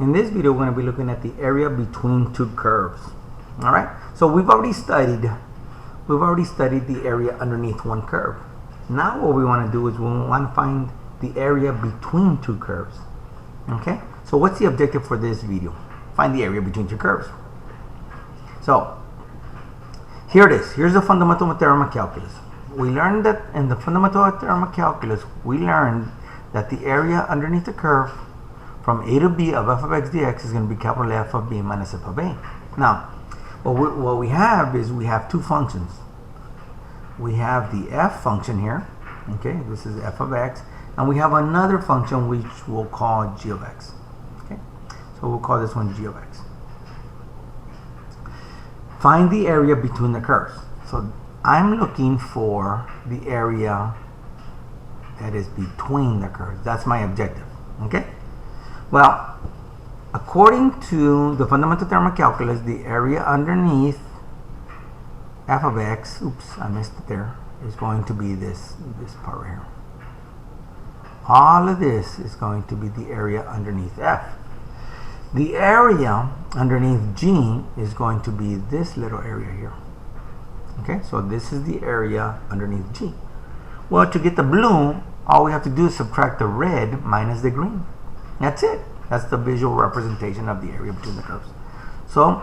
In this video, we're going to be looking at the area between two curves. All right. So we've already studied the area underneath one curve. Now what we want to do is we want to find the area between two curves. Okay. So what's the objective for this video? Find the area between two curves. So here it is. Here's the fundamental theorem of calculus. We learned that in the fundamental theorem of calculus, we learned that the area underneath the curve from a to b of f of x dx is going to be capital F of b minus f of a. Now, what we have is we have two functions. We have the f function here. Okay, this is f of x, and we have another function which we'll call g of x. Okay, so we'll call this one g of x. Find the area between the curves. So I'm looking for the area that is between the curves. That's my objective. Okay. Well, according to the fundamental theorem of calculus, the area underneath f of x, oops, I missed it there, is going to be this part right here. All of this is going to be the area underneath f. The area underneath g is going to be this little area here. Okay, so this is the area underneath g. Well, to get the blue, all we have to do is subtract the red minus the green. That's it. That's the visual representation of the area between the curves. So,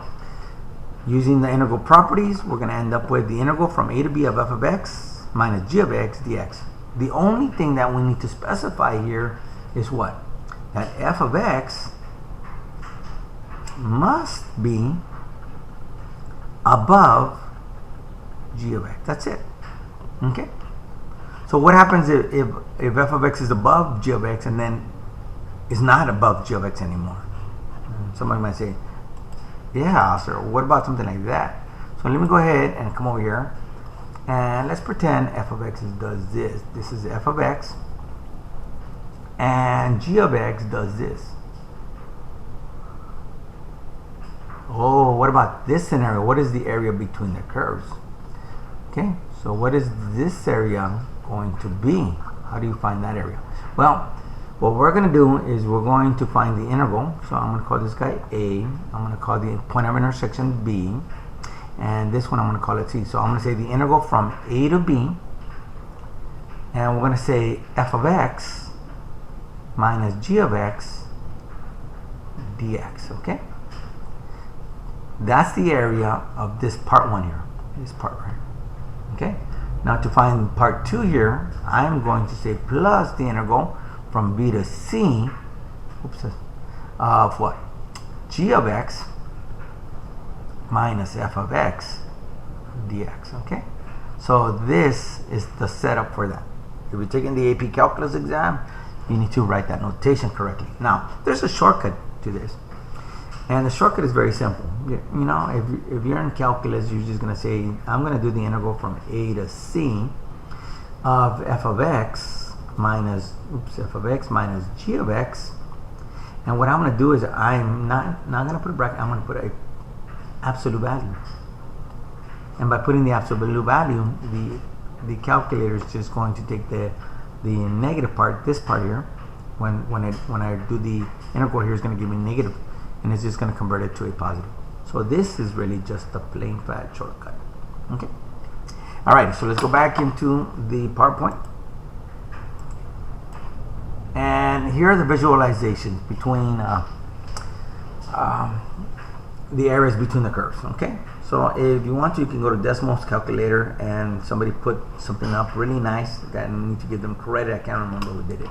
using the integral properties, we're going to end up with the integral from a to b of f of x minus g of x dx. The only thing that we need to specify here is what? That f of x must be above g of x. That's it. Okay? So what happens if f of x is above g of x and then is not above g of x anymore? Somebody might say, yeah, sir, what about something like that? So let me go ahead and come over here and let's pretend f of x does this. This is f of x and g of x does this. Oh, what about this scenario? What is the area between the curves? Okay, so what is this area going to be? How do you find that area? Well, what we're going to do is we're going to find the integral. So I'm going to call this guy A. I'm going to call the point of intersection B. And this one I'm going to call it C. So I'm going to say the integral from A to B. And we're going to say f of x minus g of x dx. Okay? That's the area of this part 1 here. This part right here. Okay? Now to find part 2 here, I'm going to say plus the integral from b to c, oops, of what? G of x minus f of x dx. Okay? So this is the setup for that. If you're taking the AP Calculus exam, you need to write that notation correctly. Now, there's a shortcut to this. And the shortcut is very simple. You know, if you're in calculus, you're just going to say, I'm going to do the integral from a to c of f of x minus, f of x minus g of x. And what I'm going to do is I'm not going to put a bracket, I'm going to put a absolute value. And by putting the absolute value, the calculator is just going to take the negative part, this part here, when I do the integral here is going to give me negative. And it's just going to convert it to a positive. So this is really just a plain fat shortcut. Okay. All right. So let's go back into the PowerPoint. And here are the visualizations between the areas between the curves. Okay. So if you want to, you can go to Desmos calculator and somebody put something up really nice. I need to give them credit. I can't remember who did it.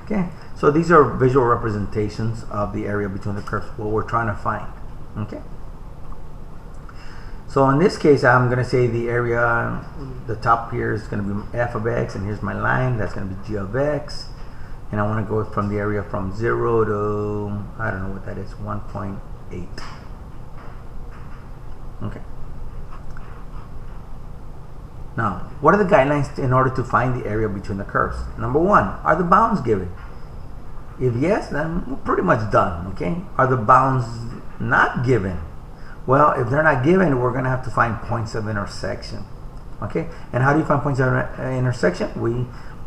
Okay, so these are visual representations of the area between the curves, what we're trying to find. Okay, so in this case, I'm going to say the area, the top here is going to be f of x, and here's my line, that's going to be g of x, and I want to go from the area from 0 to, I don't know what that is, 1.8. Okay. Now, what are the guidelines in order to find the area between the curves? Number 1, are the bounds given? If yes, then we're pretty much done. Okay. Are the bounds not given? Well, if they're not given, we're going to have to find points of intersection. Okay. And how do you find points of intersection?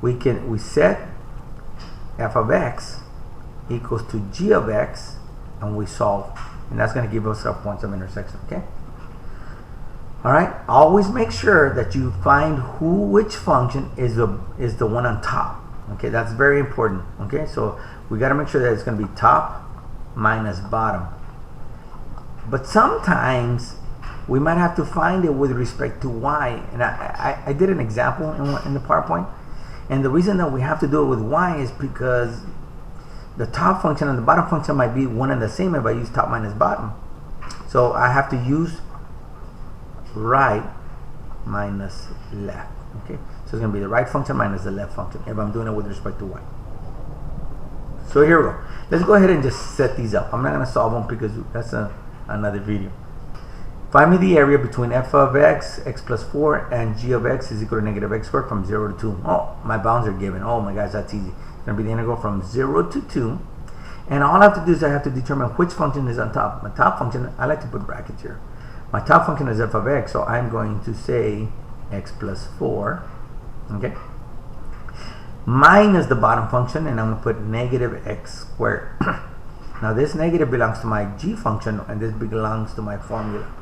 We set f of x equals to g of x and we solve, and that's going to give us our points of intersection. Okay. All right. Always make sure that you find which function is the one on top. Okay, that's very important. Okay, so we got to make sure that it's going to be top minus bottom. But sometimes we might have to find it with respect to y. And I did an example in the PowerPoint, and the reason that we have to do it with y is because the top function and the bottom function might be one and the same if I use top minus bottom. So I have to use right minus left. Okay, so it's going to be the right function minus the left function if I'm doing it with respect to y. So here we go. Let's go ahead and just set these up. I'm not going to solve them because that's another video. Find me the area between f of x, x plus 4, and g of x is equal to negative x squared from 0 to 2. Oh, my bounds are given. Oh my gosh, that's easy. It's going to be the integral from 0 to 2. And all I have to do is I have to determine which function is on top. My top function, I like to put brackets here. My top function is f of x, so I'm going to say x plus 4, okay, minus the bottom function, and I'm going to put negative x squared. Now this negative belongs to my g function, and this belongs to my formula.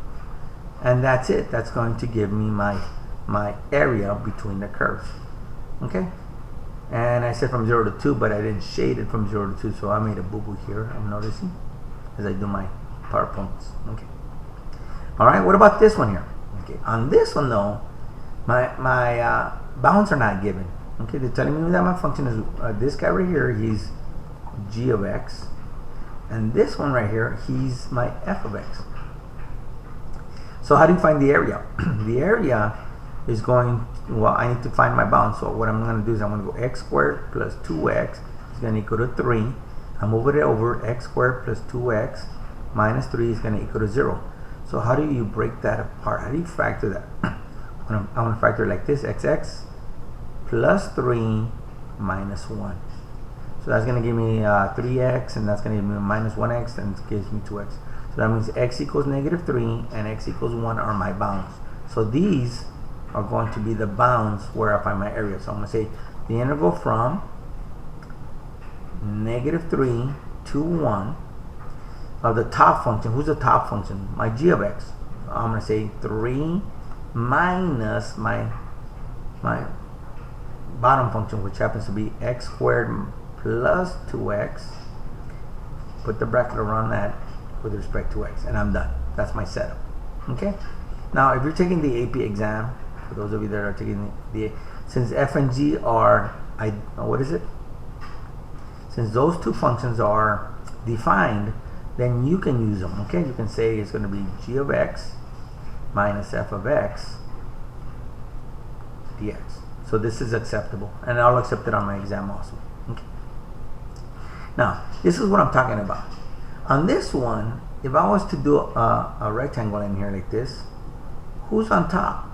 And that's it. That's going to give me my area between the curves. Okay? And I said from 0 to 2, but I didn't shade it from 0 to 2, so I made a boo-boo here, I'm noticing, as I do my PowerPoints. Okay. Alright, what about this one here? Okay, on this one though, my bounds are not given. Okay, they're telling me that my function is this guy right here, he's g of x, and this one right here, he's my f of x. So how do you find the area? The area is going, well, I need to find my bounds. So what I'm going to do is I'm going to go x squared plus 2x is going to equal to 3. I move it over, x squared plus 2x minus 3 is going to equal to 0. So how do you break that apart? How do you factor that? I'm going to factor it like this, xx plus 3 minus 1. So that's going to give me 3x, and that's going to give me minus 1x, and it gives me 2x. So that means x equals negative 3 and x equals 1 are my bounds. So these are going to be the bounds where I find my area. So I'm going to say the integral from negative 3 to 1 of the top function. Who's the top function? My g of x. I'm going to say 3 minus my bottom function, which happens to be x squared plus 2x. Put the bracket around that with respect to x, and I'm done. That's my setup. Okay. Now, if you're taking the AP exam, for those of you that are taking since f and g are, what is it? Since those two functions are defined, then you can use them. Okay, you can say it's going to be g of x minus f of x dx. So this is acceptable, and I'll accept it on my exam also. Okay. Now, this is what I'm talking about. On this one, if I was to do a rectangle in here like this, who's on top?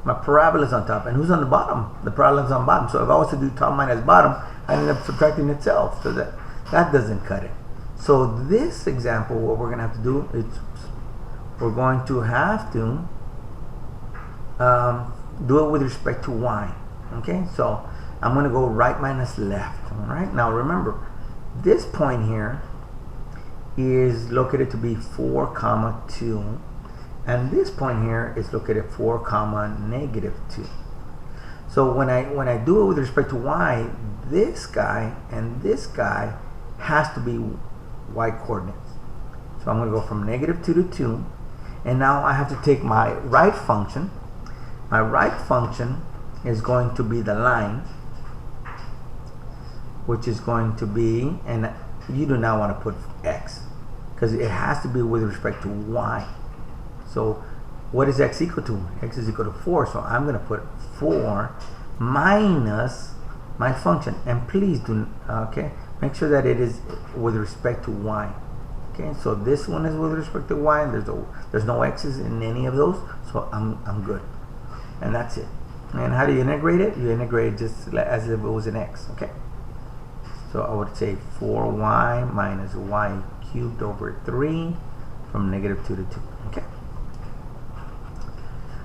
My parabola is on top, and who's on the bottom? The parabola is on bottom. So if I was to do top minus bottom, I end up subtracting itself, so that doesn't cut it. So this example, what we're going to have to do is we're going to have to do it with respect to y. Okay, so I'm going to go right minus left. All right, now remember, this point here is located to be 4 comma 2, and this point here is located 4 comma negative 2. So when I do it with respect to y, this guy and this guy has to be y coordinates. So I'm going to go from negative 2 to 2, and now I have to take my right function. My right function is going to be the line, which is going to be, and you do not want to put x because it has to be with respect to y. So what is x equal to? X is equal to 4, so I'm going to put 4 minus my function, and please do make sure that it is with respect to y. Okay, so this one is with respect to y, and there's no x's in any of those, so I'm good, and that's it. And how do you integrate it? You integrate it just as if it was an x. Okay, so I would say 4y minus y cubed over 3 from negative 2 to 2. Okay.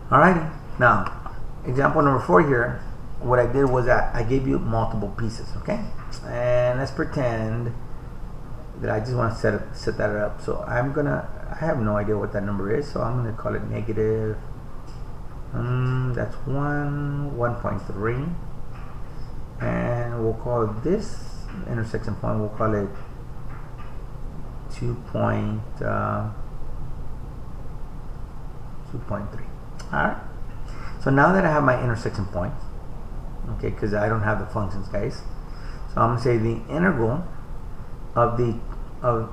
Alrighty. Now, example number 4 here. What I did was I gave you multiple pieces. Okay. And let's pretend that I just want to set that up. So I have no idea what that number is, so I'm gonna call it negative, that's 1.3, and we'll call this intersection point, we'll call it 2.3. Alright, so now that I have my intersection point, okay, because I don't have the functions, guys, so I'm gonna say the integral of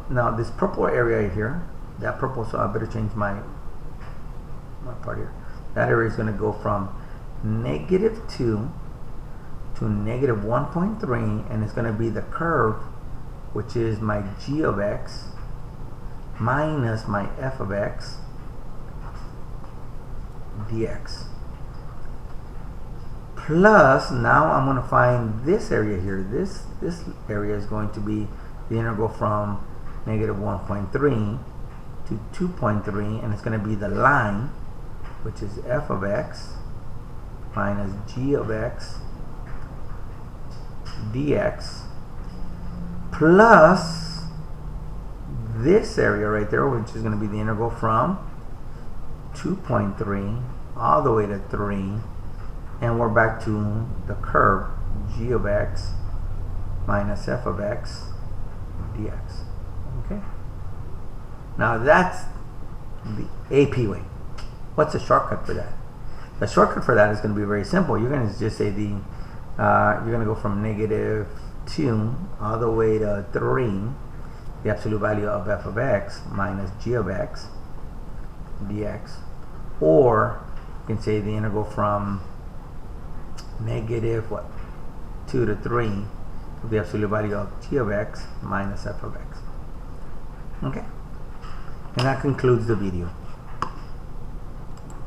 now this purple area here, that purple, so I better change my part here. That area is going to go from -2 to -1.3, and it's going to be the curve, which is my g of x minus my f of x dx. Plus, now I'm going to find this area here. This area is going to be the integral from -1.3 to 2.3, and it's going to be the line, which is f of x minus g of x dx, plus this area right there, which is going to be the integral from 2.3 all the way to 3, and we're back to the curve g of x minus f of x dx. Okay, now that's the AP way. What's the shortcut for that? The shortcut for that is going to be very simple. You're going to just say you're going to go from -2 all the way to 3, the absolute value of f of x minus g of x dx, or you can say the integral from -2 to 3, the absolute value of g of x minus f of x. Okay, and that concludes the video.